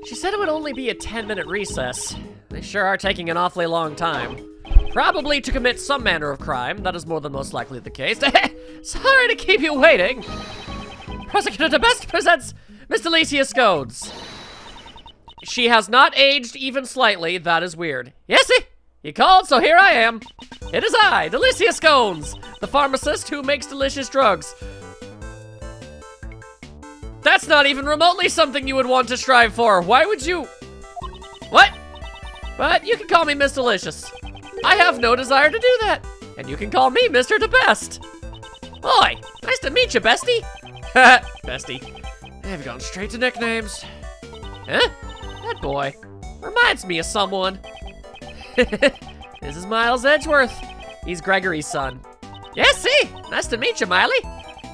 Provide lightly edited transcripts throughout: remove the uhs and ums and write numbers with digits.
She said it would only be a 10-minute recess. They sure are taking an awfully long time. Probably to commit some manner of crime. That is more than most likely the case. Sorry to keep you waiting. Prosecutor DeBest presents Miss Alicia Scoads. She has not aged even slightly. That is weird. Yes, you called, so here I am. It is I, Alicia Scoads, the pharmacist who makes delicious drugs. That's not even remotely something you would want to strive for. Why would you? What? But you can call me Miss Delicious. I have no desire to do that. And you can call me Mr. DeBest. Oi, nice to meet you, bestie. Bestie. They've gone straight to nicknames. Huh? That boy reminds me of someone. This is Miles Edgeworth. He's Gregory's son. Yes, see? Nice to meet you, Miley.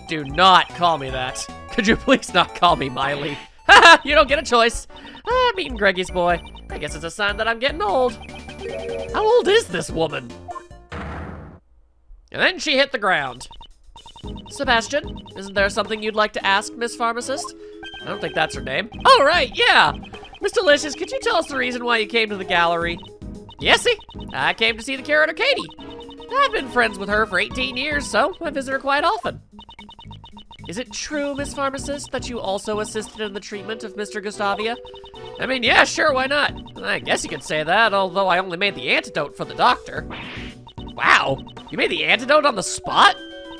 Do not call me that. Could you please not call me Miley? Haha, you don't get a choice. I'm meeting Greggy's boy. I guess it's a sign that I'm getting old. How old is this woman? And then she hit the ground. Sebastian, isn't there something you'd like to ask, Miss Pharmacist? I don't think that's her name. Oh, right, yeah. Miss Delicious, could you tell us the reason why you came to the gallery? Yesy, I came to see the curator, Katie. I've been friends with her for 18 years, so I visit her quite often. Is it true, Miss Pharmacist, that you also assisted in the treatment of Mr. Gustavia? I mean, yeah, sure, why not? I guess you could say that, although I only made the antidote for the doctor. Wow, you made the antidote on the spot?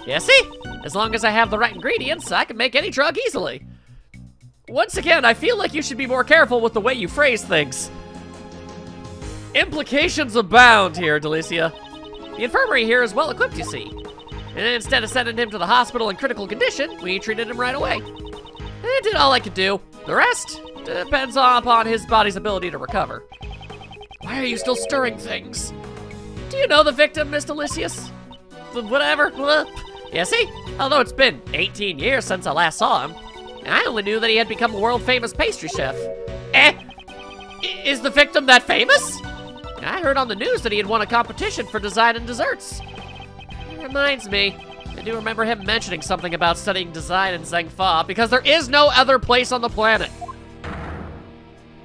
Yes, see? As long as I have the right ingredients, I can make any drug easily. Once again, I feel like you should be more careful with the way you phrase things. Implications abound here, Delicia. The infirmary here is well equipped, you see. And instead of sending him to the hospital in critical condition, we treated him right away. I did all I could do. The rest depends upon his body's ability to recover. Why are you still stirring things? Do you know the victim, Miss Delicious? Whatever. Yeah, see? Although it's been 18 years since I last saw him, I only knew that he had become a world-famous pastry chef. Is the victim that famous? I heard on the news that he had won a competition for design and desserts. It reminds me, I do remember him mentioning something about studying design in Zhengfa, because there is no other place on the planet.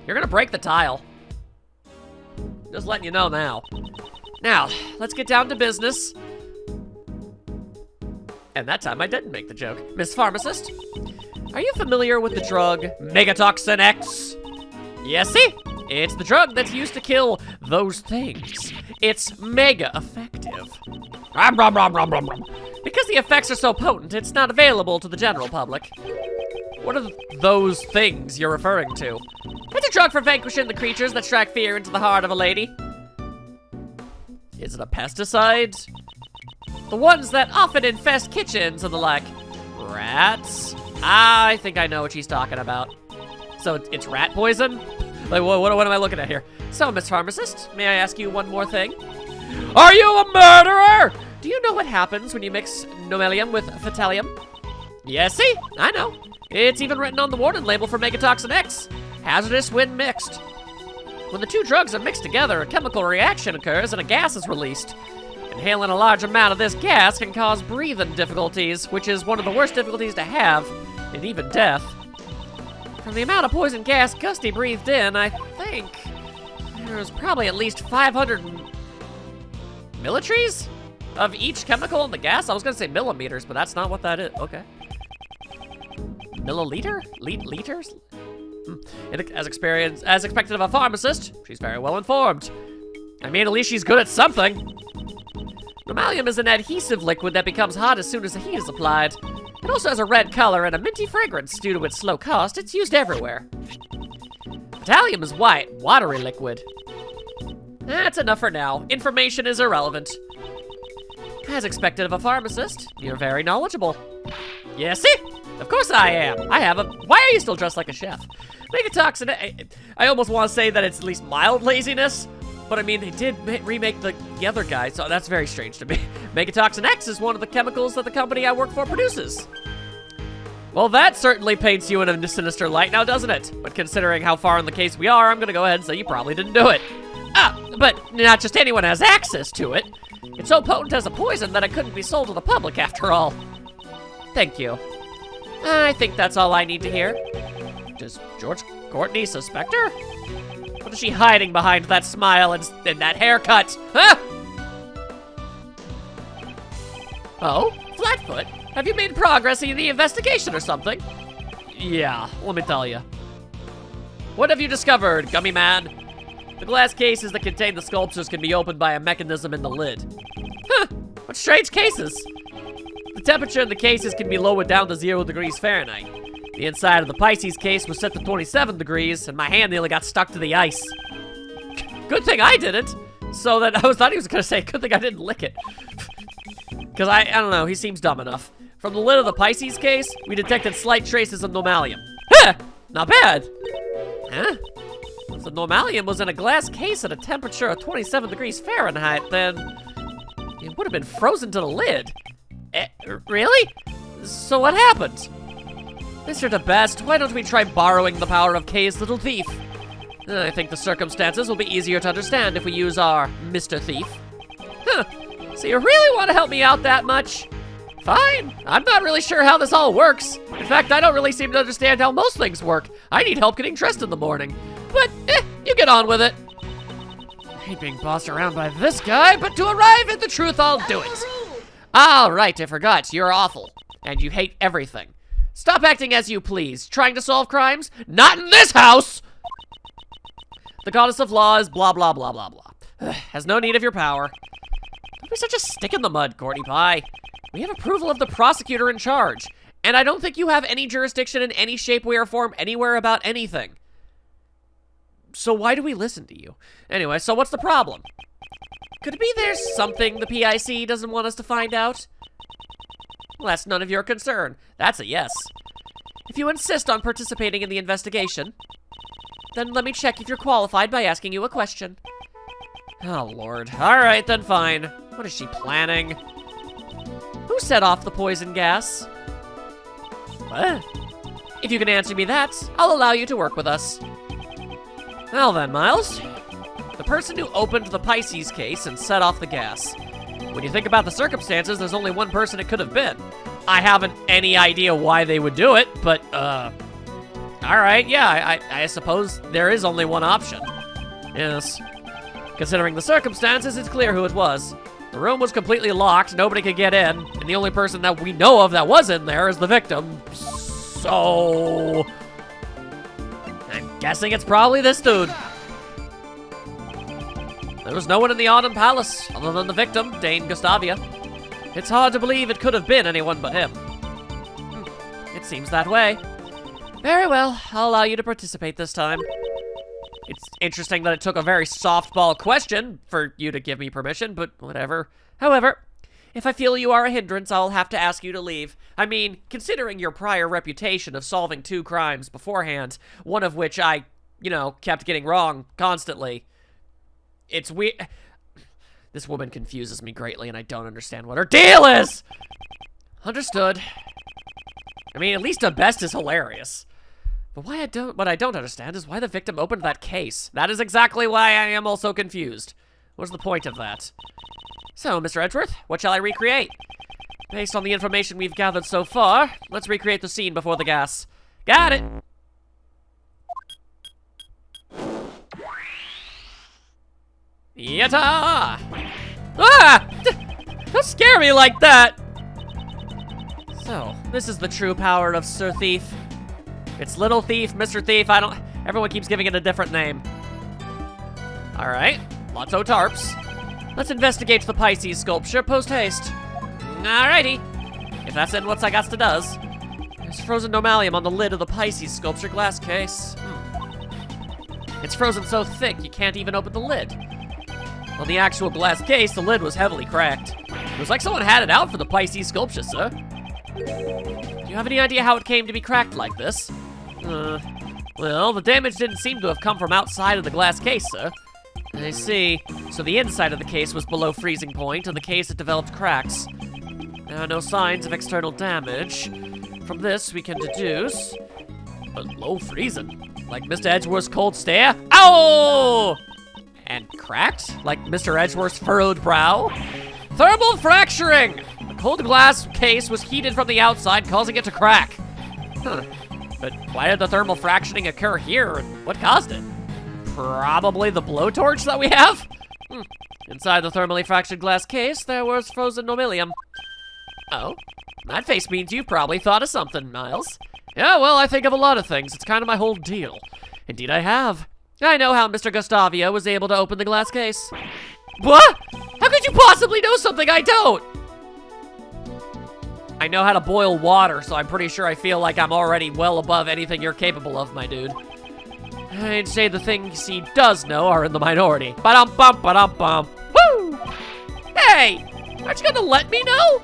You're gonna break the tile. Just letting you know now. Now, let's get down to business. And that time I didn't make the joke. Miss Pharmacist, are you familiar with the drug Megatoxin X? Yes, see? It's the drug that's used to kill those things. It's mega effective. Because the effects are so potent, it's not available to the general public. What are those things you're referring to? It's a drug for vanquishing the creatures that strike fear into the heart of a lady. Is it a pesticide? The ones that often infest kitchens and the like. Rats? I think I know what she's talking about. So it's rat poison? Like, what am I looking at here? So, Miss Pharmacist, may I ask you one more thing? Are you a murderer? Do you know what happens when you mix nomelium with fatalium? Yes, see? I know. It's even written on the warning label for Megatoxin X. Hazardous when mixed. When the two drugs are mixed together, a chemical reaction occurs and a gas is released. Inhaling a large amount of this gas can cause breathing difficulties, which is one of the worst difficulties to have, and even death. From the amount of poison gas Gusty breathed in, I think there was probably at least 500 milliliters of each chemical in the gas. I was gonna say millimeters, but that's not what that is. Okay. Milliliter? Liters? As expected of a pharmacist, she's very well informed. I mean, at least she's good at something. Nomelium is an adhesive liquid that becomes hot as soon as the heat is applied. It also has a red color and a minty fragrance. Due to its slow cost, it's used everywhere. Fatalium is white, watery liquid. That's enough for now. Information is irrelevant. As expected of a pharmacist, you're very knowledgeable. Yes, see? Of course I am. Why are you still dressed like a chef? Megatoxin, I almost want to say that it's at least mild laziness, but I mean, they did remake the other guy, so that's very strange to me. Megatoxin X is one of the chemicals that the company I work for produces. Well, that certainly paints you in a sinister light now, doesn't it? But considering how far in the case we are, I'm gonna go ahead and say you probably didn't do it. But not just anyone has access to it. It's so potent as a poison that it couldn't be sold to the public after all. Thank you. I think that's all I need to hear. Does George Courtney, suspector? What is she hiding behind that smile and that haircut? Huh? Oh, Flatfoot, have you made progress in the investigation or something? Yeah, let me tell you. What have you discovered, Gummy Man? The glass cases that contain the sculptures can be opened by a mechanism in the lid. Huh, what strange cases. The temperature in the cases can be lowered down to 0 degrees Fahrenheit. The inside of the Pisces case was set to 27 degrees, and my hand nearly got stuck to the ice. Good thing I didn't. So that I thought he was gonna say, good thing I didn't lick it. Because I don't know, he seems dumb enough. From the lid of the Pisces case, we detected slight traces of normalium. Huh, not bad. Huh? If the normalium was in a glass case at a temperature of 27 degrees Fahrenheit, then it would have been frozen to the lid. Really? So what happened? Mr. DeBest, why don't we try borrowing the power of Kay's little thief? I think the circumstances will be easier to understand if we use our Mr. Thief. Huh, so you really want to help me out that much? Fine, I'm not really sure how this all works. In fact, I don't really seem to understand how most things work. I need help getting dressed in the morning. But, you get on with it. I hate being bossed around by this guy, but to arrive at the truth, I'll do it. Ah, right, I forgot, you're awful. And you hate everything. Stop acting as you please. Trying to solve crimes? Not in this house! The goddess of law is blah, blah, blah, blah, blah. Has no need of your power. Don't be such a stick in the mud, Courtney Pie. We have approval of the prosecutor in charge. And I don't think you have any jurisdiction in any shape, way, or form anywhere about anything. So why do we listen to you? Anyway, so what's the problem? Could it be there's something the PIC doesn't want us to find out? Well, that's none of your concern. That's a yes. If you insist on participating in the investigation, then let me check if you're qualified by asking you a question. Oh, Lord. All right, then fine. What is she planning? Who set off the poison gas? What? If you can answer me that, I'll allow you to work with us. Well then, Miles. The person who opened the Pisces case and set off the gas. When you think about the circumstances, there's only one person it could have been. I haven't any idea why they would do it, but, alright, yeah, I suppose there is only one option. Yes. Considering the circumstances, it's clear who it was. The room was completely locked, nobody could get in, and the only person that we know of that was in there is the victim. So... I'm guessing it's probably this dude. There was no one in the Autumn Palace, other than the victim, Dane Gustavia. It's hard to believe it could have been anyone but him. It seems that way. Very well, I'll allow you to participate this time. It's interesting that it took a very softball question for you to give me permission, but whatever. However, if I feel you are a hindrance, I'll have to ask you to leave. I mean, considering your prior reputation of solving 2 crimes beforehand, one of which I, kept getting wrong constantly. It's weird. This woman confuses me greatly, and I don't understand what her deal is! Understood. I mean, at least the best is hilarious. But what I don't understand is why the victim opened that case. That is exactly why I am also confused. What's the point of that? So, Mr. Edgeworth, what shall I recreate? Based on the information we've gathered so far, let's recreate the scene before the gas. Got it! Yatta! Ah! Don't scare me like that! So, this is the true power of Sir Thief. It's Little Thief, Mr. Thief, everyone keeps giving it a different name. Alright, Lotto Tarps. Let's investigate the Pisces sculpture post-haste. Alrighty. If that's in what Sagasta does. There's frozen normalium on the lid of the Pisces sculpture glass case. It's frozen so thick you can't even open the lid. On the actual glass case, the lid was heavily cracked. It was like someone had it out for the Pisces sculpture, sir. Do you have any idea how it came to be cracked like this? Well, the damage didn't seem to have come from outside of the glass case, sir. I see. So the inside of the case was below freezing point, and the case had developed cracks. There are no signs of external damage. From this, we can deduce... below freezing? Like Mr. Edgeworth's cold stare? Ow! And cracked? Like Mr. Edgeworth's furrowed brow? Thermal fracturing! The cold glass case was heated from the outside, causing it to crack. Huh. But why did the thermal fractioning occur here, and what caused it? Probably the blowtorch that we have? Inside the thermally fractured glass case, there was frozen normalium. Oh, that face means you've probably thought of something, Miles. Yeah, well, I think of a lot of things. It's kind of my whole deal. Indeed, I have. I know how Mr. Gustavio was able to open the glass case. What? How could you possibly know something I don't? I know how to boil water, so I'm pretty sure I feel like I'm already well above anything you're capable of, my dude. I'd say the things he does know are in the minority. Ba-dum-bum, ba-dum-bum. Woo! Hey! Aren't you gonna let me know?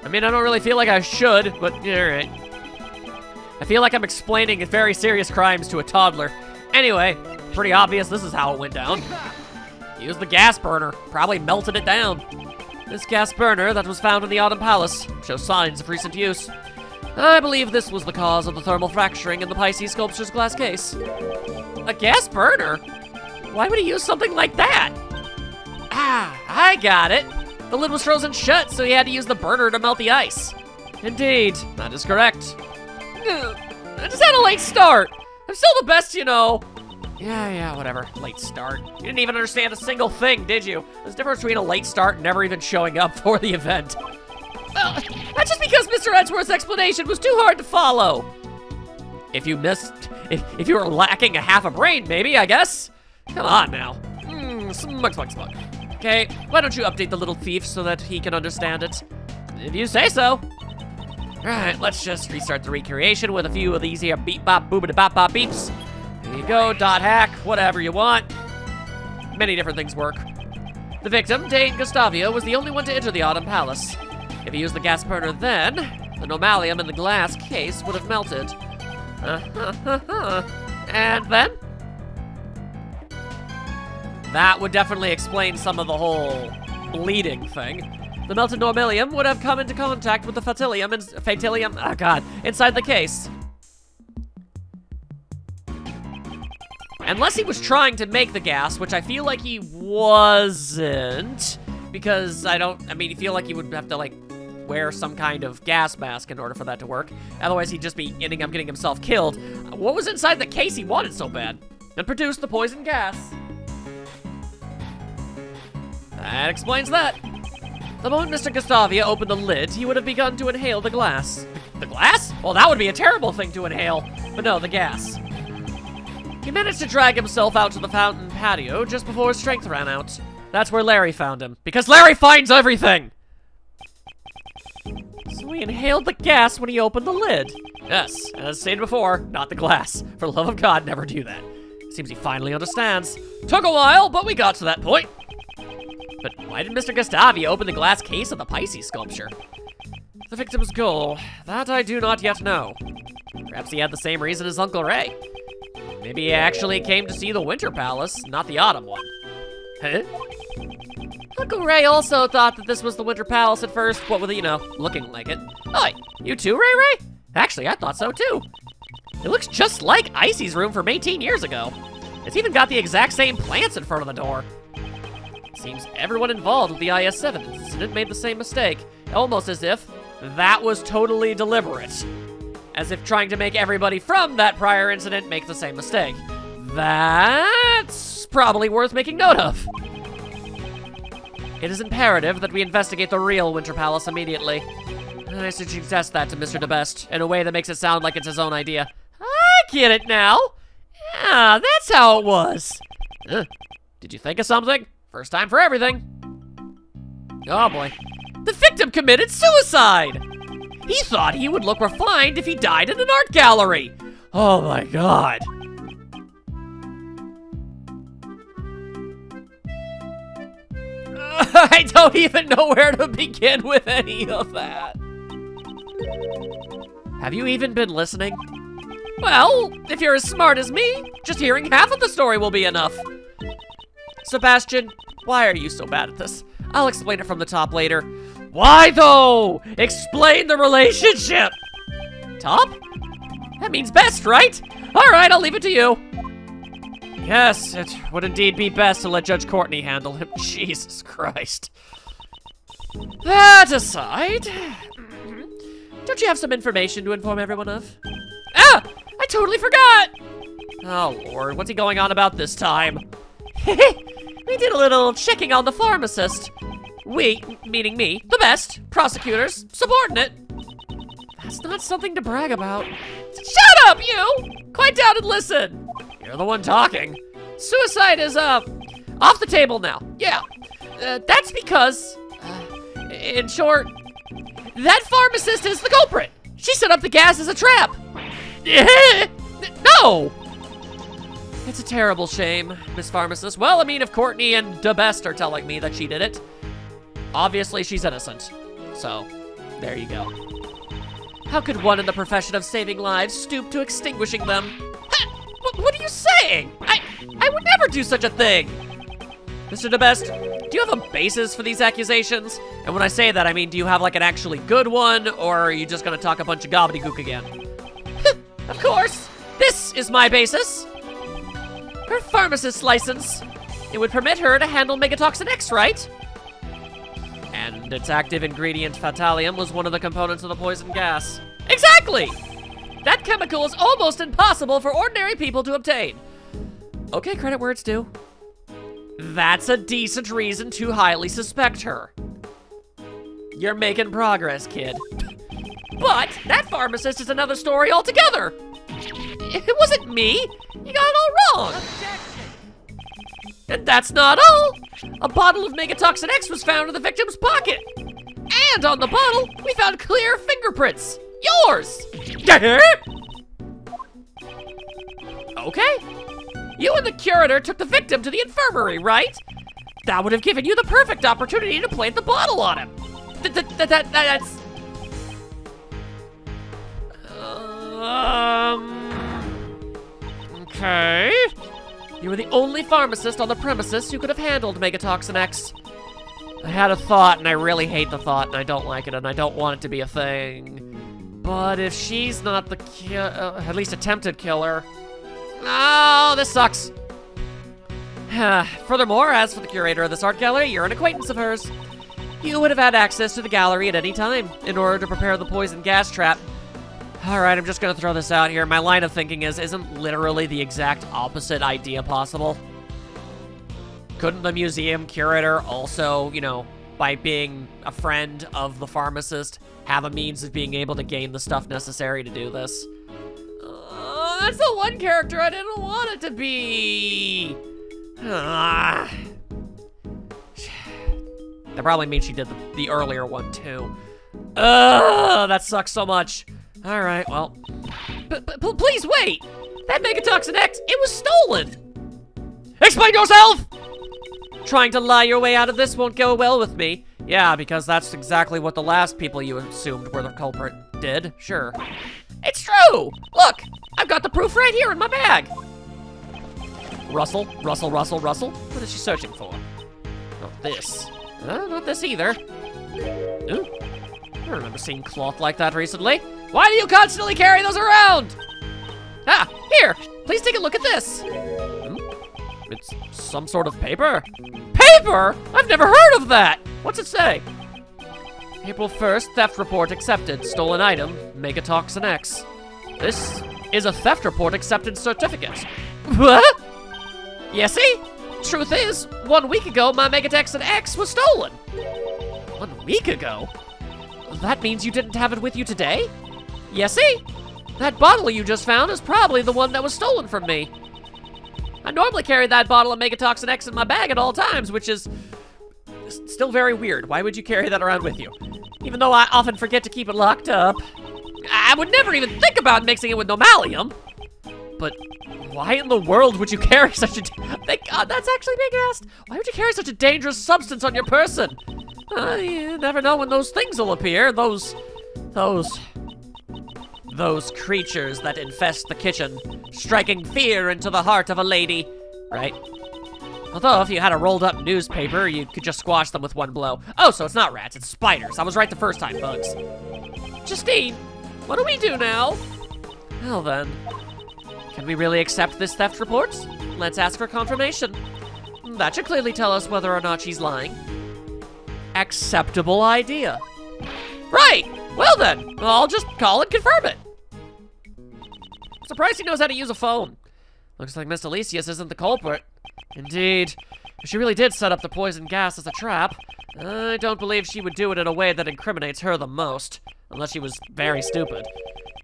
I mean, I don't really feel like I should, but yeah, alright. I feel like I'm explaining very serious crimes to a toddler. Anyway, pretty obvious this is how it went down. Used the gas burner, probably melted it down. This gas burner that was found in the Autumn Palace shows signs of recent use. I believe this was the cause of the thermal fracturing in the Pisces sculpture's glass case. A gas burner? Why would he use something like that? Ah, I got it. The lid was frozen shut, so he had to use the burner to melt the ice. Indeed, that is correct. I just had a late start. I'm still the best, you know. Yeah, whatever. Late start. You didn't even understand a single thing, did you? There's a difference between a late start and never even showing up for the event. Well, that's just because Mr. Edgeworth's explanation was too hard to follow. If you if you were lacking a half a brain, maybe, I guess. Come on now. Smug. Okay, why don't you update the little thief so that he can understand it? If you say so. Alright, let's just restart the recreation with a few of these here beep bop boobity bop bop beeps. There you go, dot hack, whatever you want. Many different things work. The victim, Dane Gustavio, was the only one to enter the Autumn Palace. If he used the gas burner then, the normalium in the glass case would have melted. And then? That would definitely explain some of the whole bleeding thing. The melted normalium would have come into contact with the fatilium inside the case. Unless he was trying to make the gas, which I feel like he wasn't, because I feel like he would have to, like, wear some kind of gas mask in order for that to work. Otherwise, he'd just be ending up getting himself killed. What was inside the case he wanted so bad? And produced the poison gas. That explains that. The moment Mr. Gustavio opened the lid, he would have begun to inhale the glass. The glass? Well, that would be a terrible thing to inhale. But no, the gas. He managed to drag himself out to the fountain patio just before his strength ran out. That's where Larry found him. Because Larry finds everything! So he inhaled the gas when he opened the lid. Yes, as stated before, not the glass. For the love of God, never do that. Seems he finally understands. Took a while, but we got to that point. But why did Mr. Gustavio open the glass case of the Pisces sculpture? The victim's goal, that I do not yet know. Perhaps he had the same reason as Uncle Ray. Maybe he actually came to see the Winter Palace, not the Autumn one. Huh? Uncle Ray also thought that this was the Winter Palace at first, what with, looking like it. Oh, you too, Ray? Actually, I thought so too. It looks just like Icy's room from 18 years ago. It's even got the exact same plants in front of the door. Seems everyone involved with the IS-7 incident made the same mistake, almost as if that was totally deliberate. As if trying to make everybody from that prior incident make the same mistake. That's probably worth making note of. It is imperative that we investigate the real Winter Palace immediately. I should suggest that to Mr. DeBest in a way that makes it sound like it's his own idea. I get it now. Yeah, that's how it was. Did you think of something? First time for everything. Oh boy. The victim committed suicide! He thought he would look refined if he died in an art gallery. Oh my God. I don't even know where to begin with any of that. Have you even been listening? Well, if you're as smart as me, just hearing half of the story will be enough. Sebastian, why are you so bad at this? I'll explain it from the top later. Why though? Explain the relationship. Top? That means best, right? All right, I'll leave it to you. Yes, it would indeed be best to let Judge Courtney handle him. Jesus Christ. That aside, don't you have some information to inform everyone of? Ah! I totally forgot! Oh, Lord, what's he going on about this time? We did a little checking on the pharmacist. We, meaning me, the best, prosecutors, subordinate. That's not something to brag about. Shut up, you! Quiet down and listen. You're the one talking. Suicide is, off the table now. Yeah. That's because, in short, that pharmacist is the culprit. She set up the gas as a trap. No! It's a terrible shame, Miss Pharmacist. Well, I mean, if Courtney and the best are telling me that she did it, obviously she's innocent. So, there you go. How could one in the profession of saving lives stoop to extinguishing them? What are you saying? I would never do such a thing. Mr. DeBest, do you have a basis for these accusations? And when I say that, I mean, do you have like an actually good one, or are you just gonna talk a bunch of gobbledygook again? Of course, this is my basis. Her pharmacist's license. It would permit her to handle Megatoxin X, right? And its active ingredient, Fatalium, was one of the components of the poison gas. Exactly! That chemical is almost impossible for ordinary people to obtain. Okay, credit where it's due. That's a decent reason to highly suspect her. You're making progress, kid. But that pharmacist is another story altogether. It wasn't me. You got it all wrong. And that's not all. A bottle of Megatoxin X was found in the victim's pocket. And on the bottle, we found clear fingerprints. Yours. Okay. You and the curator took the victim to the infirmary, right? That would have given you the perfect opportunity to plant the bottle on him. That's... Okay. You were the only pharmacist on the premises who could have handled Megatoxin X. I had a thought, and I really hate the thought, and I don't like it, and I don't want it to be a thing. But if she's not the at least attempted killer... Oh, this sucks. Furthermore, as for the curator of this art gallery, you're an acquaintance of hers. You would have had access to the gallery at any time in order to prepare the poison gas trap. All right, I'm just gonna throw this out here. My line of thinking isn't literally the exact opposite idea possible? Couldn't the museum curator also, you know, by being a friend of the pharmacist, have a means of being able to gain the stuff necessary to do this? That's the one character I didn't want it to be. That probably means she did the earlier one too. That sucks so much. All right, well, but please wait. That Megatoxin X, it was stolen. Explain yourself. Trying to lie your way out of this won't go well with me. Yeah, because that's exactly what the last people you assumed were the culprit did. Sure. It's true. Look, I've got the proof right here in my bag. Russell. What is she searching for? Not this. Not this either. Ooh. I don't remember seeing cloth like that recently. Why do you constantly carry those around? Ah, here, please take a look at this. It's some sort of paper. Paper? I've never heard of that. What's it say? April 1st, theft report accepted. Stolen item, Megatoxin X. This is a theft report accepted certificate. What? Yeah, see? Truth is, 1 week ago, my Megatoxin X was stolen. 1 week ago? That means you didn't have it with you today? Yeah, see? That bottle you just found is probably the one that was stolen from me. I normally carry that bottle of Megatoxin X in my bag at all times, which is still very weird. Why would you carry that around with you? Even though I often forget to keep it locked up. I would never even think about mixing it with Nomalium. But why in the world would you carry such a... Thank God, that's actually being asked. Why would you carry such a dangerous substance on your person? You never know when those things will appear. Those creatures that infest the kitchen, striking fear into the heart of a lady, right? Although, if you had a rolled-up newspaper, you could just squash them with one blow. Oh, so it's not rats, it's spiders. I was right the first time, bugs. Justine, what do we do now? Well then, can we really accept this theft report? Let's ask for confirmation. That should clearly tell us whether or not she's lying. Acceptable idea. Right! Well then, I'll just call and confirm it. surprised he knows how to use a phone. Looks like Miss Alicius isn't the culprit. Indeed. If she really did set up the poison gas as a trap, I don't believe she would do it in a way that incriminates her the most. Unless she was very stupid.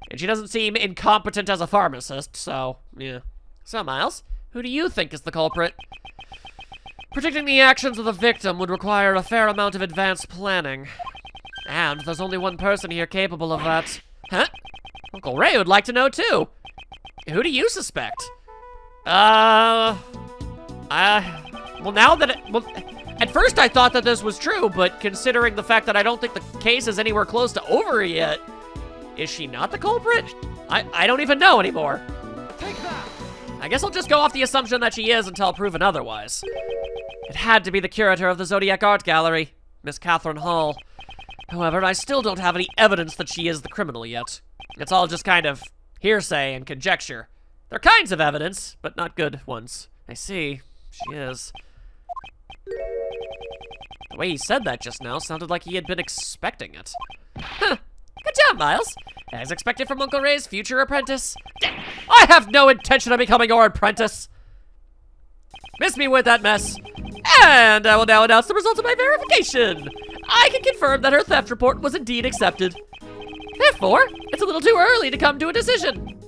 And she doesn't seem incompetent as a pharmacist, so, yeah. So, Miles, who do you think is the culprit? Predicting the actions of the victim would require a fair amount of advanced planning. And there's only one person here capable of that. Huh? Uncle Ray would like to know, too. Who do you suspect? Well, now that at first I thought that this was true, but considering the fact that I don't think the case is anywhere close to over yet, is she not the culprit? I don't even know anymore. Take that. I guess I'll just go off the assumption that she is until proven otherwise. It had to be the curator of the Zodiac Art Gallery, Miss Catherine Hall. However, I still don't have any evidence that she is the criminal yet. It's all just kind of hearsay and conjecture. They're kinds of evidence, but not good ones. I see. She is. The way he said that just now sounded like he had been expecting it. Huh. Good job, Miles. As expected from Uncle Ray's future apprentice. I have no intention of becoming your apprentice. Miss me with that mess. And I will now announce the results of my verification. I can confirm that her theft report was indeed accepted. Therefore, it's a little too early to come to a decision.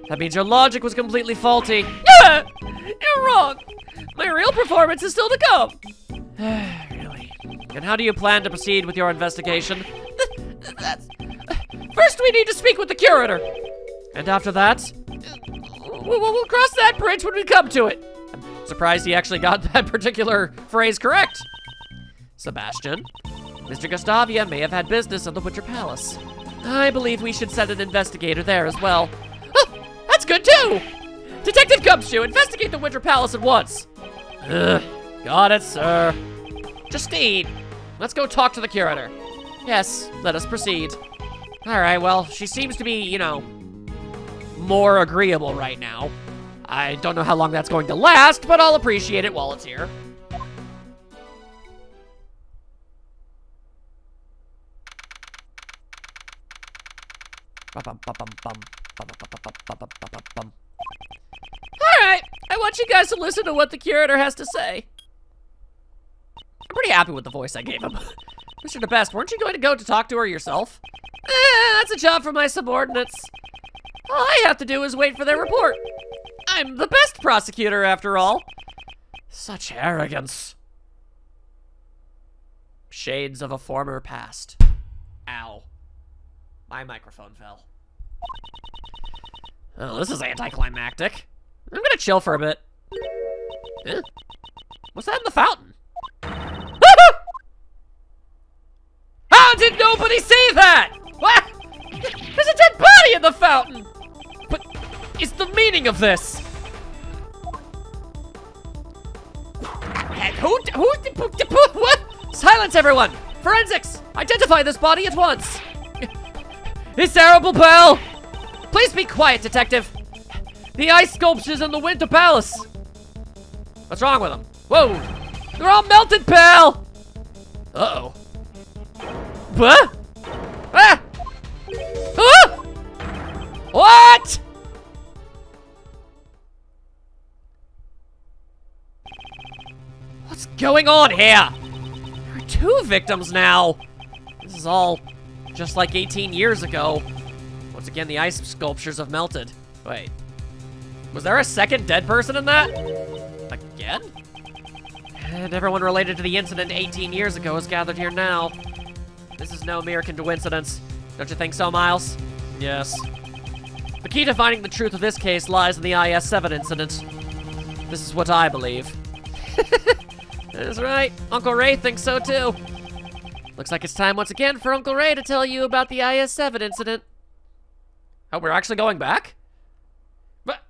That means your logic was completely faulty. You're wrong. My real performance is still to come. Really? And how do you plan to proceed with your investigation? First, we need to speak with the curator. And after that? We'll cross that bridge when we come to it. I'm surprised he actually got that particular phrase correct. Sebastian, Mr. Gustavia may have had business in the Winter Palace. I believe we should send an investigator there as well. Oh, that's good too! Detective Gumshoe, investigate the Winter Palace at once. Got it, sir. Justine, let's go talk to the curator. Yes, let us proceed. All right, well, she seems to be, you know, more agreeable right now. I don't know how long that's going to last, but I'll appreciate it while it's here. Alright, I want you guys to listen to what the curator has to say. I'm pretty happy with the voice I gave him. Mr. DeBest, weren't you going to go to talk to her yourself? That's a job for my subordinates. All I have to do is wait for their report. I'm the best prosecutor, after all. Such arrogance. Shades of a former past. Ow. My microphone fell. Oh, this is anticlimactic. I'm gonna chill for a bit. Eh? What's that in the fountain? How did nobody see that? What? There's a dead body in the fountain! But is the meaning of this? What? Silence, everyone! Forensics! Identify this body at once! His terrible pal! Please be quiet, detective. The ice sculptures in the Winter Palace. What's wrong with them? Whoa! They're all melted, pal! Uh-oh. What? Ah! Ah! What? What's going on here? There are two victims now. This is all just like 18 years ago. Once again, the ice sculptures have melted. Wait. Was there a second dead person in that? Again? And everyone related to the incident 18 years ago is gathered here now. This is no mere coincidence. Don't you think so, Miles? Yes. The key to finding the truth of this case lies in the IS-7 incident. This is what I believe. That's right. Uncle Ray thinks so, too. Looks like it's time once again for Uncle Ray to tell you about the IS-7 incident. Oh, we're actually going back? But,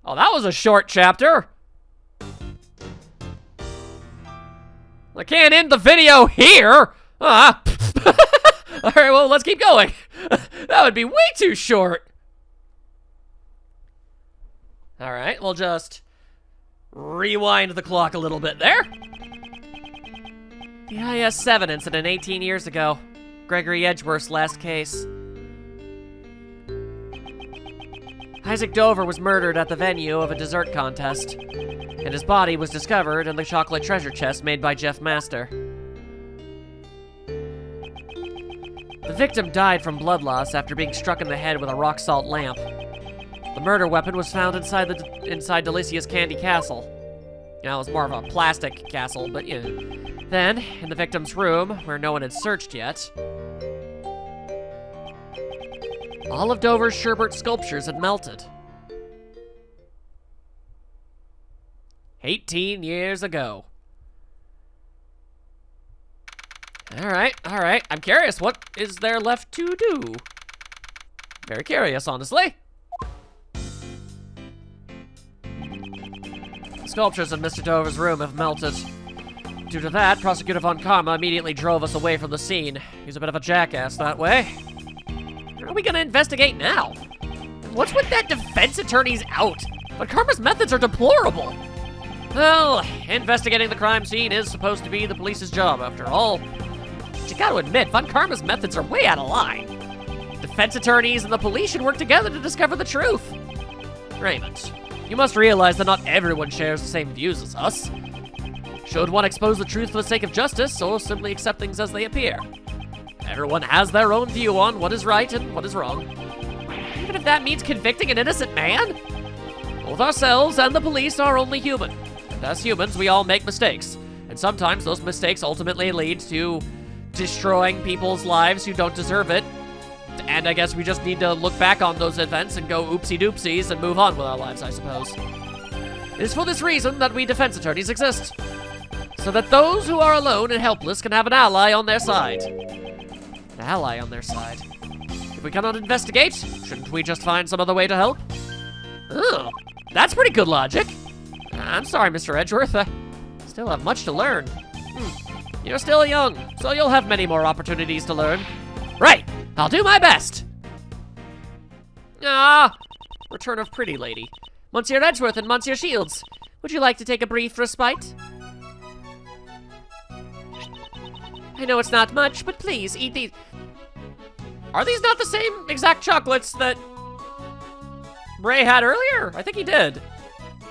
oh, that was a short chapter. I can't end the video here. All right, well, let's keep going. That would be way too short. All right, we'll just rewind the clock a little bit there. The IS-7 incident 18 years ago. Gregory Edgeworth's last case. Isaac Dover was murdered at the venue of a dessert contest, and his body was discovered in the chocolate treasure chest made by Jeff Master. The victim died from blood loss after being struck in the head with a rock salt lamp. The murder weapon was found inside Delicia's candy castle. You know, it was more of a plastic castle, but you know. Then, in the victim's room, where no one had searched yet, all of Dover's Sherbert sculptures had melted. 18 years ago. All right. I'm curious, what is there left to do? Very curious, honestly. The sculptures in Mr. Dover's room have melted. Due to that, Prosecutor Von Karma immediately drove us away from the scene. He's a bit of a jackass that way. How are we gonna investigate now? What's with that defense attorney's out? But Karma's methods are deplorable. Well, investigating the crime scene is supposed to be the police's job, after all. But you gotta admit, Von Karma's methods are way out of line. Defense attorneys and the police should work together to discover the truth. Raymond, you must realize that not everyone shares the same views as us. Should one expose the truth for the sake of justice, or simply accept things as they appear? Everyone has their own view on what is right and what is wrong. Even if that means convicting an innocent man? Both ourselves and the police are only human. And as humans, we all make mistakes. And sometimes those mistakes ultimately lead to destroying people's lives who don't deserve it. And I guess we just need to look back on those events and go oopsie-doopsies and move on with our lives, I suppose. It is for this reason that we defense attorneys exist. So that those who are alone and helpless can have an ally on their side. An ally on their side. If we cannot investigate, shouldn't we just find some other way to help? Oh, that's pretty good logic. I'm sorry, Mr. Edgeworth. I still have much to learn. You're still young, so you'll have many more opportunities to learn. Right, I'll do my best. Return of Pretty Lady. Monsieur Edgeworth and Monsieur Shields, would you like to take a brief respite? I know it's not much, but please eat these. Are these not the same exact chocolates that Ray had earlier? I think he did.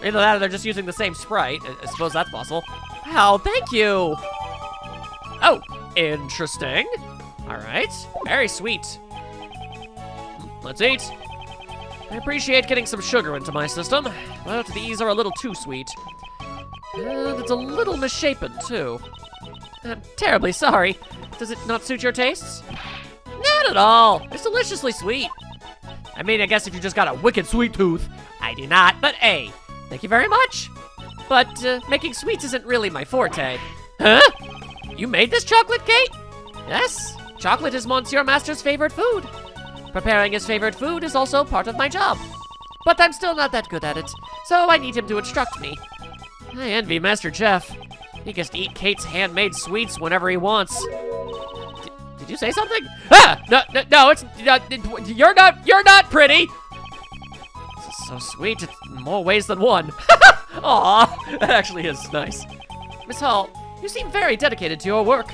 Either that or they're just using the same Sprite. I suppose that's possible. Wow, thank you. Oh, interesting. All right, very sweet. Let's eat. I appreciate getting some sugar into my system, but these are a little too sweet. And it's a little misshapen, too. I'm terribly sorry. Does it not suit your tastes? Not at all. It's deliciously sweet. I mean, I guess if you just got a wicked sweet tooth. I do not, but hey, thank you very much. But making sweets isn't really my forte. Huh? You made this chocolate, Kate? Yes, chocolate is Monsieur Master's favorite food. Preparing his favorite food is also part of my job. But I'm still not that good at it, so I need him to instruct me. I envy Master Jeff. He gets to eat Kate's handmade sweets whenever he wants. Did you say something? No, it's you're not pretty. This is so sweet. It's in more ways than one. Aw, that actually is nice. Miss Hall, you seem very dedicated to your work.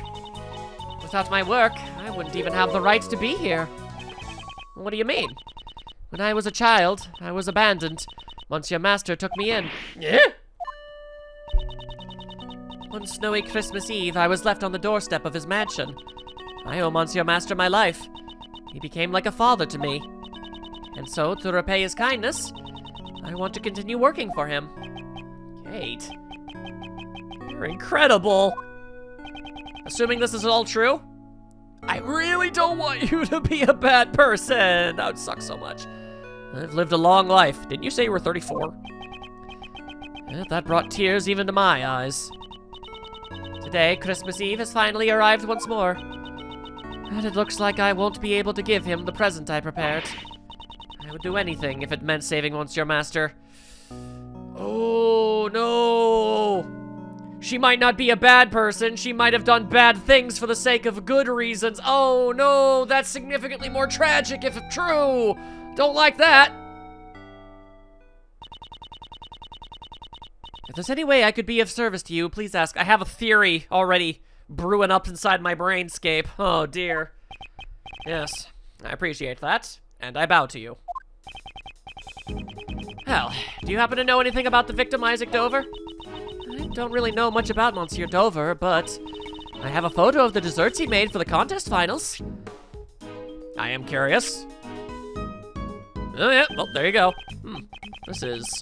Without my work, I wouldn't even have the right to be here. What do you mean? When I was a child, I was abandoned. Monsieur Master took me in. Yeah? One snowy Christmas Eve, I was left on the doorstep of his mansion. I owe Monsieur Master my life. He became like a father to me. And so, to repay his kindness, I want to continue working for him. Kate, you're incredible. Assuming this is all true, I really don't want you to be a bad person. That would suck so much. I've lived a long life. Didn't you say you were 34? That brought tears even to my eyes. Today, Christmas Eve has finally arrived once more. And it looks like I won't be able to give him the present I prepared. I would do anything if it meant saving Monsieur Master. Oh, no. She might not be a bad person. She might have done bad things for the sake of good reasons. Oh, no. That's significantly more tragic if true. Don't like that. If there's any way I could be of service to you, please ask. I have a theory already brewing up inside my brainscape. Oh, dear. Yes, I appreciate that, and I bow to you. Well, do you happen to know anything about the victim, Isaac Dover? I don't really know much about Monsieur Dover, but I have a photo of the desserts he made for the contest finals. I am curious. Oh yeah, well, there you go. This is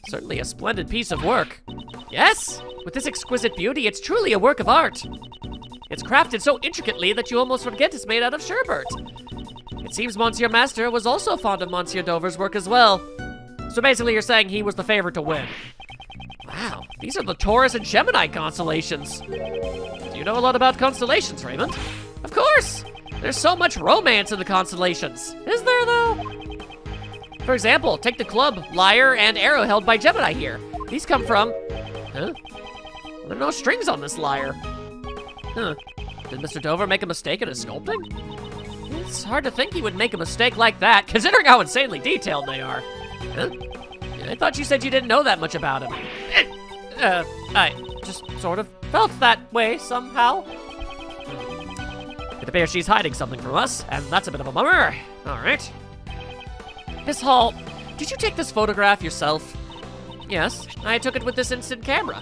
certainly a splendid piece of work. Yes, with this exquisite beauty, it's truly a work of art. It's crafted so intricately that you almost forget it's made out of sherbet. It seems Monsieur Master was also fond of Monsieur Dover's work as well. So basically you're saying he was the favorite to win. Wow, these are the Taurus and Gemini constellations. Do you know a lot about constellations, Raymond? Of course! There's so much romance in the constellations. Is there, though? For example, take the club, lyre, and arrow held by Gemini here. These come from... Huh? There are no strings on this lyre. Huh. Did Mr. Dover make a mistake in his sculpting? It's hard to think he would make a mistake like that, considering how insanely detailed they are. Huh? I thought you said you didn't know that much about him. I just sort of felt that way somehow. It appears she's hiding something from us, and that's a bit of a bummer. All right. Miss Hall, did you take this photograph yourself? Yes, I took it with this instant camera.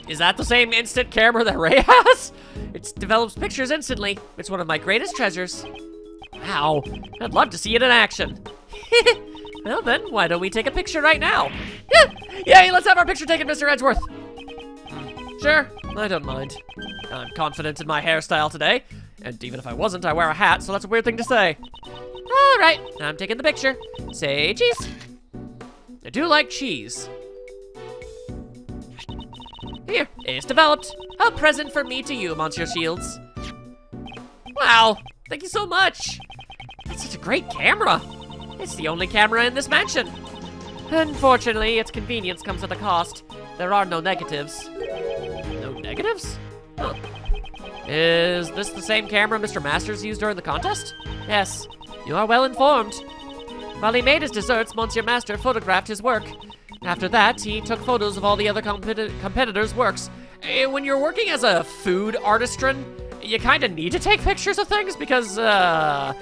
Is that the same instant camera that Ray has? It develops pictures instantly. It's one of my greatest treasures. Wow, I'd love to see it in action. Well then, why don't we take a picture right now? Yay, let's have our picture taken, Mr. Edgeworth. Sure, I don't mind. I'm confident in my hairstyle today, and even if I wasn't, I wear a hat, so that's a weird thing to say. All right, I'm taking the picture. Say cheese. I do like cheese. Here, it's developed. A present from me to you, Monsieur Shields. Wow, thank you so much. That's such a great camera. It's the only camera in this mansion. Unfortunately, its convenience comes at a cost. There are no negatives. No negatives? Huh. Is this the same camera Mr. Masters used during the contest? Yes, you are well informed. While he made his desserts, Monsieur Master photographed his work. After that, he took photos of all the other competitors' works. When you're working as a food artistran, you kind of need to take pictures of things because, yeah,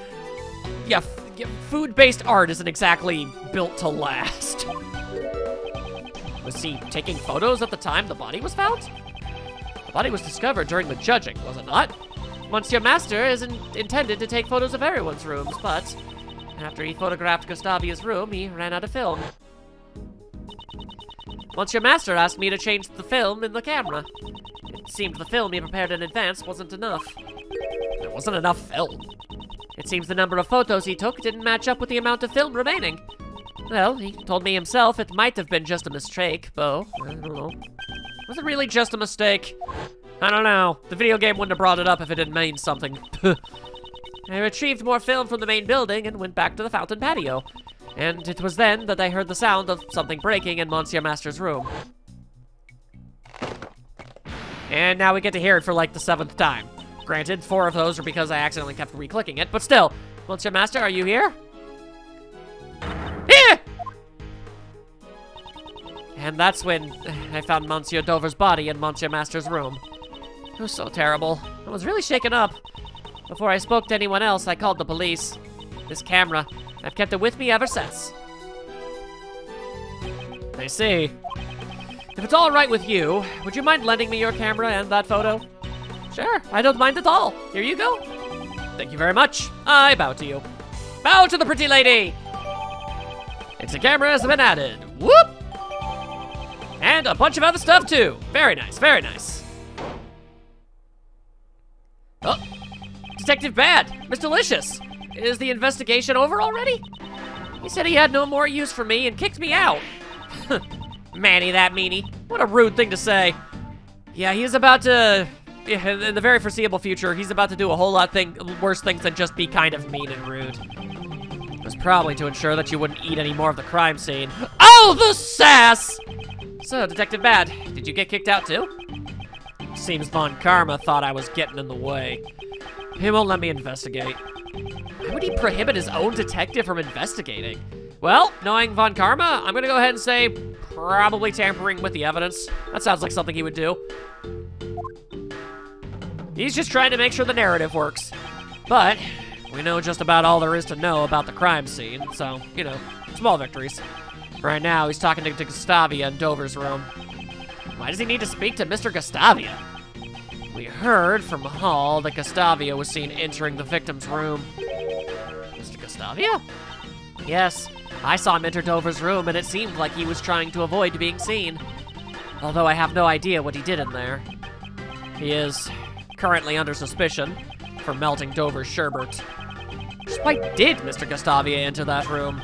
food-based art isn't exactly built to last. Was he taking photos at the time the body was found? The body was discovered during the judging, was it not? Monsieur Master isn't intended to take photos of everyone's rooms, but after he photographed Gustavia's room, he ran out of film. Monsieur Master asked me to change the film in the camera. It seemed the film he prepared in advance wasn't enough. There wasn't enough film. It seems the number of photos he took didn't match up with the amount of film remaining. Well, he told me himself it might have been just a mistake, though. I don't know. Was it really just a mistake? I don't know. The video game wouldn't have brought it up if it didn't mean something. I retrieved more film from the main building and went back to the fountain patio. And it was then that I heard the sound of something breaking in Monsieur Master's room. And now we get to hear it for like the 7th time. Granted, 4 of those are because I accidentally kept re-clicking it, but still. Monsieur Master, are you here? Here! And that's when I found Monsieur Dover's body in Monsieur Master's room. It was so terrible. I was really shaken up. Before I spoke to anyone else, I called the police. This camera, I've kept it with me ever since. I see. If it's all right with you, would you mind lending me your camera and that photo? Sure, I don't mind at all. Here you go. Thank you very much. I bow to you. Bow to the pretty lady! Its camera has been added. Whoop! And a bunch of other stuff too. Very nice, very nice. Oh, Detective Bad, Mr. Delicious. Is the investigation over already? He said he had no more use for me and kicked me out. Manny, that meanie. What a rude thing to say. Yeah, he's about to, in the very foreseeable future, he's about to do a whole lot worse things than just be kind of mean and rude. It was probably to ensure that you wouldn't eat any more of the crime scene. Oh, the sass! So, Detective Bad, did you get kicked out too? Seems Von Karma thought I was getting in the way. He won't let me investigate. Why would he prohibit his own detective from investigating? Well, knowing Von Karma, I'm gonna go ahead and say probably tampering with the evidence. That sounds like something he would do. He's just trying to make sure the narrative works. But We know just about all there is to know about the crime scene, so, you know, small victories. Right now, he's talking to Gustavia in Dover's room. Why does he need to speak to Mr. Gustavia? We heard from Hall that Gustavia was seen entering the victim's room. Mr. Gustavia? Yes, I saw him enter Dover's room, and it seemed like he was trying to avoid being seen. Although I have no idea what he did in there. He is currently under suspicion for melting Dover's sherbet. Just why did Mr. Gustavia enter that room?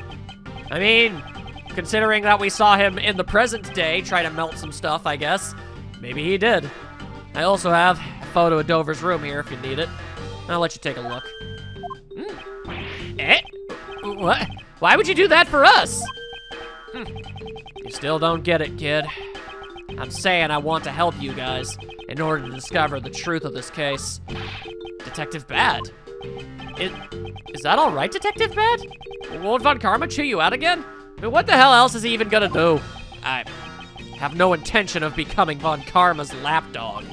I mean, considering that we saw him in the present day try to melt some stuff, I guess, maybe he did. I also have a photo of Dover's room here if you need it. I'll let you take a look. Eh? What? Why would you do that for us? You still don't get it, kid. I'm saying I want to help you guys in order to discover the truth of this case. Detective Bad. Is that all right, Detective Bad? Won't Von Karma chew you out again? I mean, what the hell else is he even gonna do? I have no intention of becoming Von Karma's lapdog.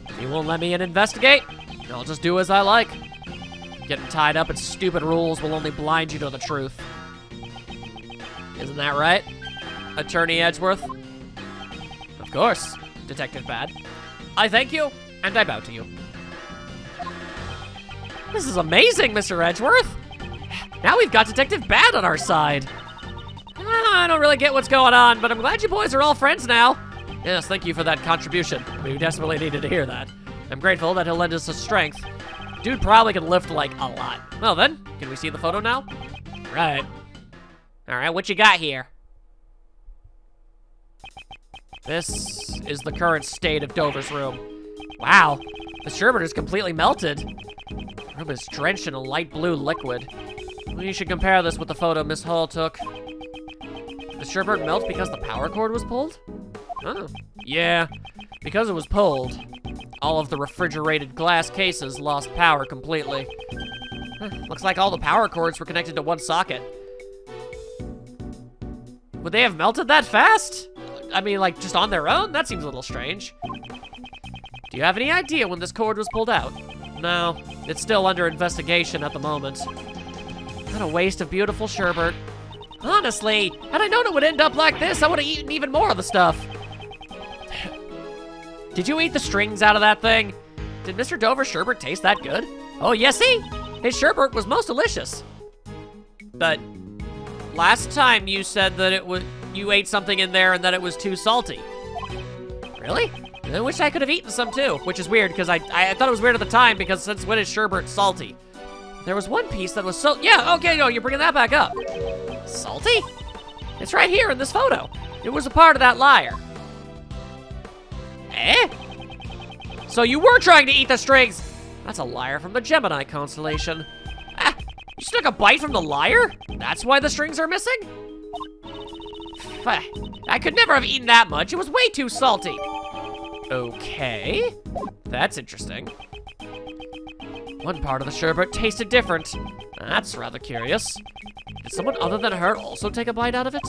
If you won't let me in investigate, I'll just do as I like. Getting tied up in stupid rules will only blind you to the truth. Isn't that right, Attorney Edgeworth? Of course, Detective Bad. I thank you, and I bow to you. This is amazing, Mr. Edgeworth. Now we've got Detective Bad on our side. I don't really get what's going on, but I'm glad you boys are all friends now. Yes, thank you for that contribution. We desperately needed to hear that. I'm grateful that he'll lend us his strength. Dude probably can lift, like, a lot. Well then, can we see the photo now? Right. All right, what you got here? This is the current state of Dover's room. Wow, the sherbet is completely melted. The room is drenched in a light blue liquid. We should compare this with the photo Miss Hall took. Did the sherbet melt because the power cord was pulled? Oh, yeah, because it was pulled. All of the refrigerated glass cases lost power completely. Looks like all the power cords were connected to one socket. Would they have melted that fast? I mean, like, just on their own? That seems a little strange. Do you have any idea when this cord was pulled out? No, it's still under investigation at the moment. What a waste of beautiful sherbet. Honestly, had I known it would end up like this, I would have eaten even more of the stuff. Did you eat the strings out of that thing? Did Mr. Dover's sherbet taste that good? Oh, yes, his sherbet was most delicious. But last time you said that you ate something in there and that it was too salty. Really? I wish I could have eaten some too, which is weird because I thought it was weird at the time because since when is sherbet salty? There was one piece that was yeah, okay, no, you're bringing that back up. Salty? It's right here in this photo. It was a part of that liar. Eh? So you were trying to eat the strings? That's a liar from the Gemini constellation. Ah, you just took a bite from the liar? That's why the strings are missing? I could never have eaten that much. It was way too salty. Okay, that's interesting. One part of the sherbet tasted different. That's rather curious. Did someone other than her also take a bite out of it?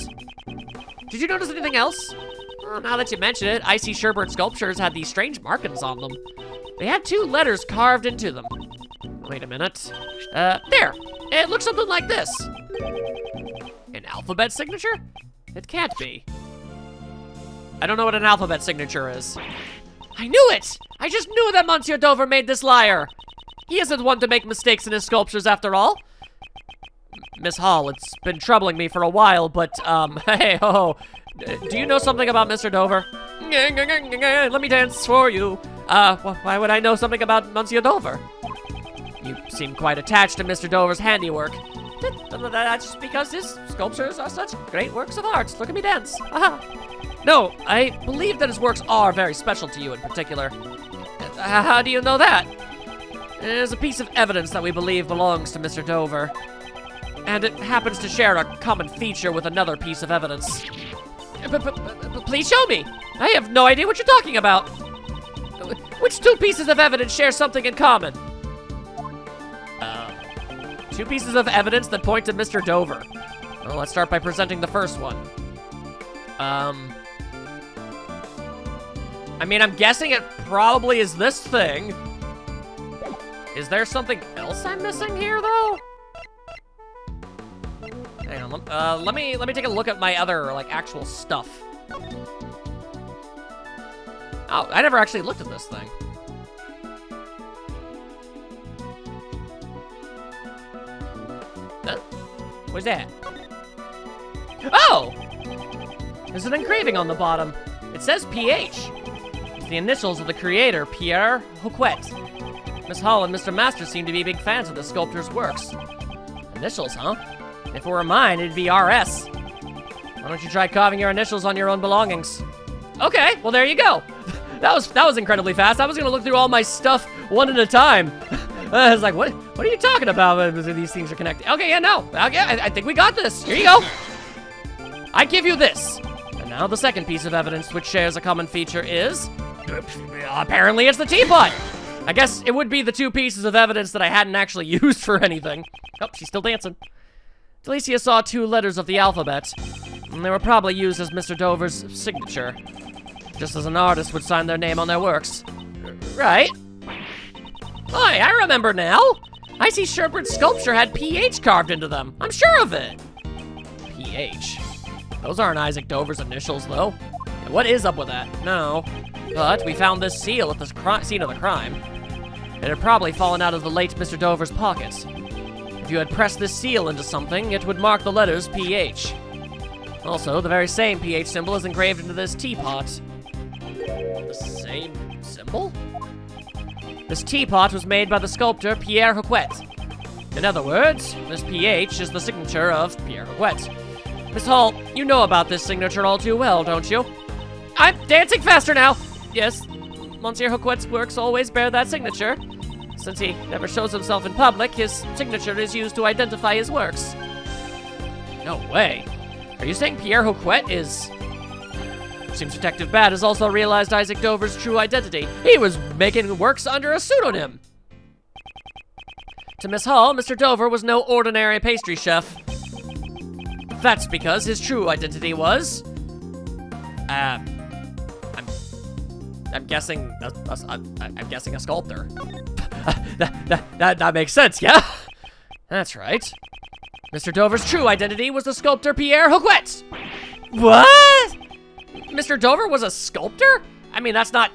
Did you notice anything else? Well, now that you mention it, icy sherbet sculptures had these strange markings on them. They had 2 letters carved into them. Wait a minute. There. It looks something like this. An alphabet signature? It can't be. I don't know what an alphabet signature is. I knew it! I just knew that Monsieur Dover made this liar. He isn't one to make mistakes in his sculptures after all. Miss Hall, it's been troubling me for a while, but, hey, ho, do you know something about Mr. Dover? Let me dance for you. Why would I know something about Monsieur Dover? You seem quite attached to Mr. Dover's handiwork. That's just because his sculptures are such great works of art. Look at me dance. No, I believe that his works are very special to you in particular. How do you know that? There's a piece of evidence that we believe belongs to Mr. Dover. And it happens to share a common feature with another piece of evidence. Please show me. I have no idea what you're talking about. Which 2 pieces of evidence share something in common? 2 pieces of evidence that point to Mr. Dover. Well, let's start by presenting the first one. I mean, I'm guessing it probably is this thing. Is there something else I'm missing here, though? Hang on, let me take a look at my other, like, actual stuff. Oh, I never actually looked at this thing. What's that? Oh! There's an engraving on the bottom. It says PH. It's the initials of the creator, Pierre Houquet. Miss Hall and Mr. Master seem to be big fans of the sculptor's works. Initials, huh? If it were mine, it'd be RS. Why don't you try carving your initials on your own belongings? Okay, well there you go. That was incredibly fast. I was gonna look through all my stuff one at a time. I was like, what are you talking about? These things are connected. Okay, yeah, no. Okay, I think we got this. Here you go. I give you this. And now the second piece of evidence which shares a common feature is... apparently it's the teapot. I guess it would be the two pieces of evidence that I hadn't actually used for anything. Oh, she's still dancing. Alicia saw 2 letters of the alphabet, and they were probably used as Mr. Dover's signature, just as an artist would sign their name on their works. Right. Hi, I remember now. I see Sherbert's sculpture had PH carved into them. I'm sure of it. PH. Those aren't Isaac Dover's initials, though. What is up with that? No. But we found this seal at the scene of the crime. It had probably fallen out of the late Mr. Dover's pocket. If you had pressed this seal into something, it would mark the letters PH. Also, the very same PH symbol is engraved into this teapot. The same symbol? This teapot was made by the sculptor Pierre Houquet. In other words, this PH is the signature of Pierre Houquet. Miss Hall, you know about this signature all too well, don't you? I'm dancing faster now! Yes, Monsieur Houquet's works always bear that signature. Since he never shows himself in public, his signature is used to identify his works. No way. Are you saying Pierre Houquet is... Seems Detective Bad has also realized Isaac Dover's true identity. He was making works under a pseudonym. To Miss Hall, Mr. Dover was no ordinary pastry chef. That's because his true identity was... I'm guessing I'm guessing a sculptor. that makes sense, yeah? That's right. Mr. Dover's true identity was the sculptor Pierre Houquet. What? Mr. Dover was a sculptor? I mean, that's not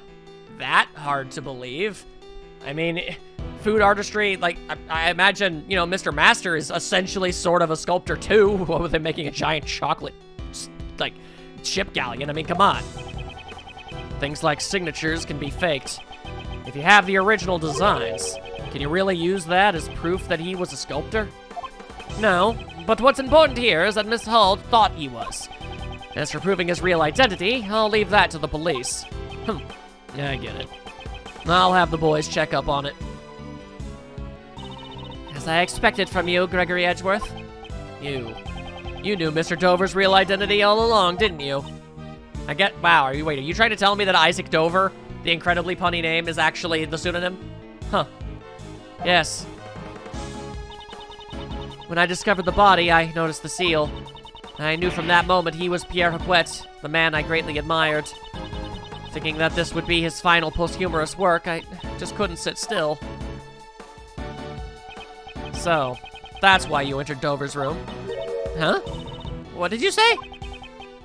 that hard to believe. I mean, food artistry, like, I imagine, you know, Mr. Master is essentially sort of a sculptor too, with him making a giant chocolate, like, ship galleon. I mean, come on. Things like signatures can be faked. If you have the original designs, can you really use that as proof that he was a sculptor? No, but what's important here is that Miss Hall thought he was. As for proving his real identity, I'll leave that to the police. Yeah, I get it. I'll have the boys check up on it. As I expected from you, Gregory Edgeworth. You knew Mr. Dover's real identity all along, didn't you? Wow, are you trying to tell me that Isaac Dover, the incredibly punny name, is actually the pseudonym? Huh. Yes. When I discovered the body, I noticed the seal. I knew from that moment he was Pierre Houquet, the man I greatly admired. Thinking that this would be his final posthumous work, I just couldn't sit still. So, that's why you entered Dover's room. Huh? What did you say?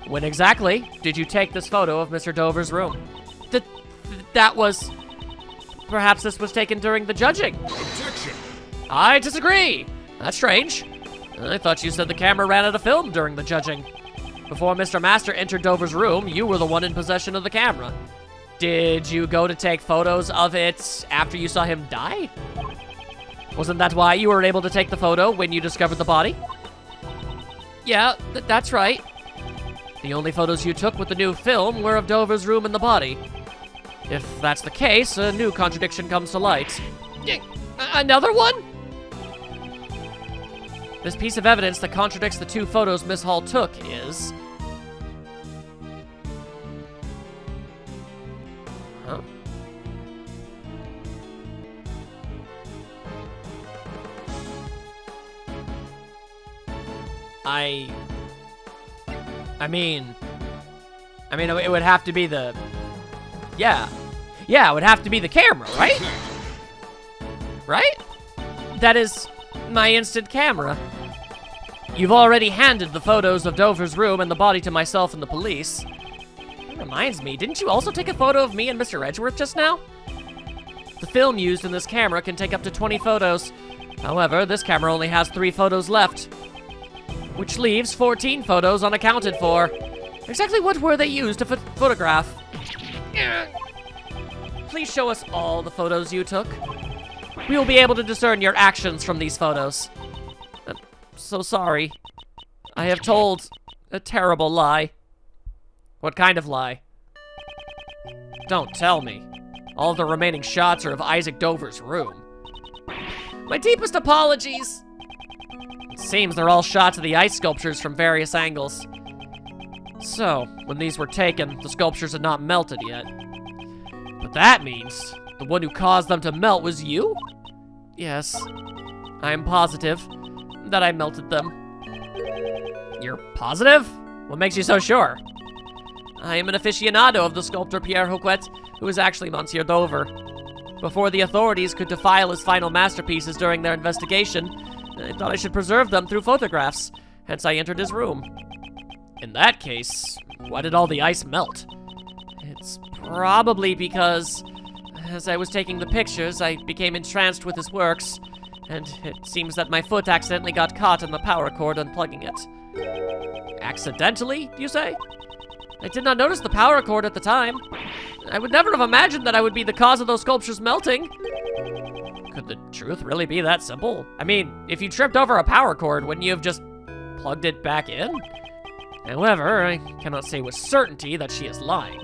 When exactly did you take this photo of Mr. Dover's room? That was... Perhaps this was taken during the judging. Objection! I disagree! That's strange. I thought you said the camera ran out of film during the judging. Before Mr. Master entered Dover's room, you were the one in possession of the camera. Did you go to take photos of it after you saw him die? Wasn't that why you were able to take the photo when you discovered the body? Yeah, that's right. The only photos you took with the new film were of Dover's room and the body. If that's the case, a new contradiction comes to light. Another one? This piece of evidence that contradicts the 2 photos Miss Hall took is... Huh? I mean, it would have to be the... Yeah, it would have to be the camera, right? right? That is my instant camera. You've already handed the photos of Dover's room and the body to myself and the police. That reminds me, didn't you also take a photo of me and Mr. Edgeworth just now? The film used in this camera can take up to 20 photos. However, this camera only has 3 photos left, which leaves 14 photos unaccounted for. Exactly what were they used to photograph? Please show us all the photos you took. We will be able to discern your actions from these photos. I'm so sorry. I have told a terrible lie. What kind of lie? Don't tell me. All the remaining shots are of Isaac Dover's room. My deepest apologies. It seems they're all shots of the ice sculptures from various angles. So, when these were taken, the sculptures had not melted yet. But that means the one who caused them to melt was you? Yes, I am positive that I melted them. You're positive? What makes you so sure? I am an aficionado of the sculptor Pierre Houquet, who is actually Monsieur Dover. Before the authorities could defile his final masterpieces during their investigation, I thought I should preserve them through photographs, hence I entered his room. In that case, why did all the ice melt? It's probably because, as I was taking the pictures, I became entranced with his works, and it seems that my foot accidentally got caught in the power cord unplugging it. Accidentally, you say? I did not notice the power cord at the time. I would never have imagined that I would be the cause of those sculptures melting. Could the truth really be that simple? I mean, if you tripped over a power cord, wouldn't you have just plugged it back in? However, I cannot say with certainty that she is lying.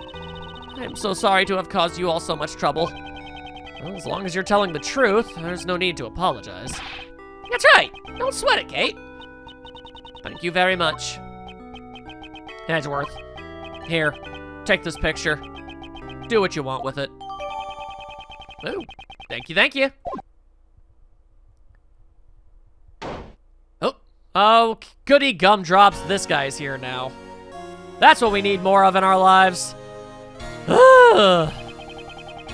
I am so sorry to have caused you all so much trouble. Well, as long as you're telling the truth, there's no need to apologize. That's right. Don't sweat it, Kate. Thank you very much. Edgeworth, here, take this picture. Do what you want with it. Ooh, thank you, thank you. Oh, goody gumdrops, this guy's here now. That's what we need more of in our lives. Ugh.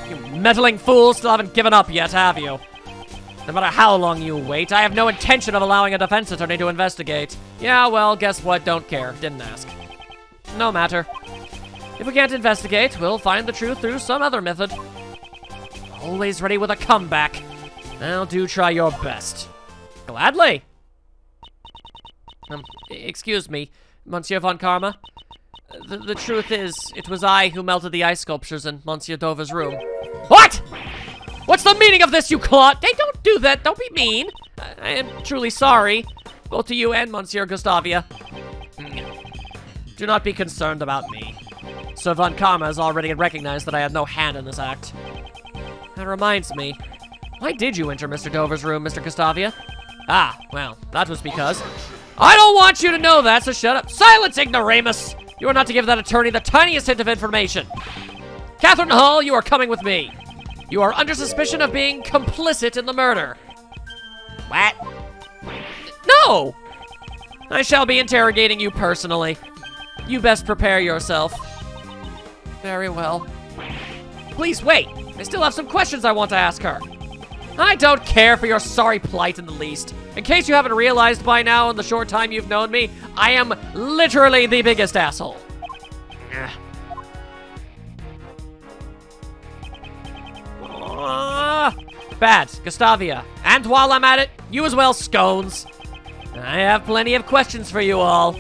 You meddling fools still haven't given up yet, have you? No matter how long you wait, I have no intention of allowing a defense attorney to investigate. Yeah, well, guess what? Don't care. Didn't ask. No matter. If we can't investigate, we'll find the truth through some other method. Always ready with a comeback. Now do try your best. Gladly. Excuse me, Monsieur von Karma. The truth is, it was I who melted the ice sculptures in Monsieur Dover's room. What? What's the meaning of this, you clot? Hey, don't do that. Don't be mean. I am truly sorry, both to you and Monsieur Gustavia. Do not be concerned about me. Sir von Karma has already recognized that I had no hand in this act. That reminds me, why did you enter Mr. Dover's room, Mr. Gustavia? Ah, well, that was because... I don't want you to know that, so shut up. Silence, ignoramus! You are not to give that attorney the tiniest hint of information. Catherine Hall, you are coming with me. You are under suspicion of being complicit in the murder. What? No! I shall be interrogating you personally. You best prepare yourself. Very well. Please wait. I still have some questions I want to ask her. I don't care for your sorry plight in the least. In case you haven't realized by now in the short time you've known me, I am literally the biggest asshole. Bad, Gustavia. And while I'm at it, you as well, Scones. I have plenty of questions for you all.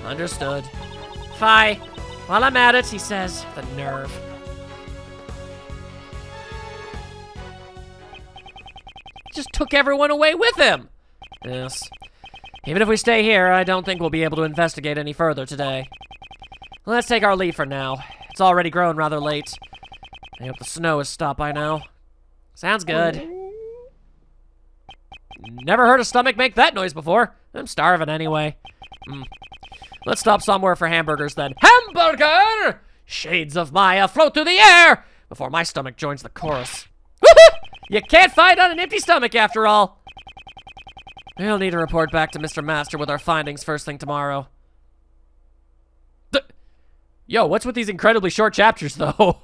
Understood. Fie. While I'm at it, he says, the nerve. Just took everyone away with him. Yes. Even if we stay here, I don't think we'll be able to investigate any further today. Let's take our leave for now. It's already grown rather late. I hope the snow has stopped by now. Sounds good. Never heard a stomach make that noise before. I'm starving anyway. Let's stop somewhere for hamburgers then. Hamburger! Shades of Maya float through the air before my stomach joins the chorus. You can't fight on an empty stomach after all. We'll need to report back to Mr. Master with our findings first thing tomorrow. Yo, what's with these incredibly short chapters though?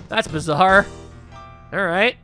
That's bizarre. All right.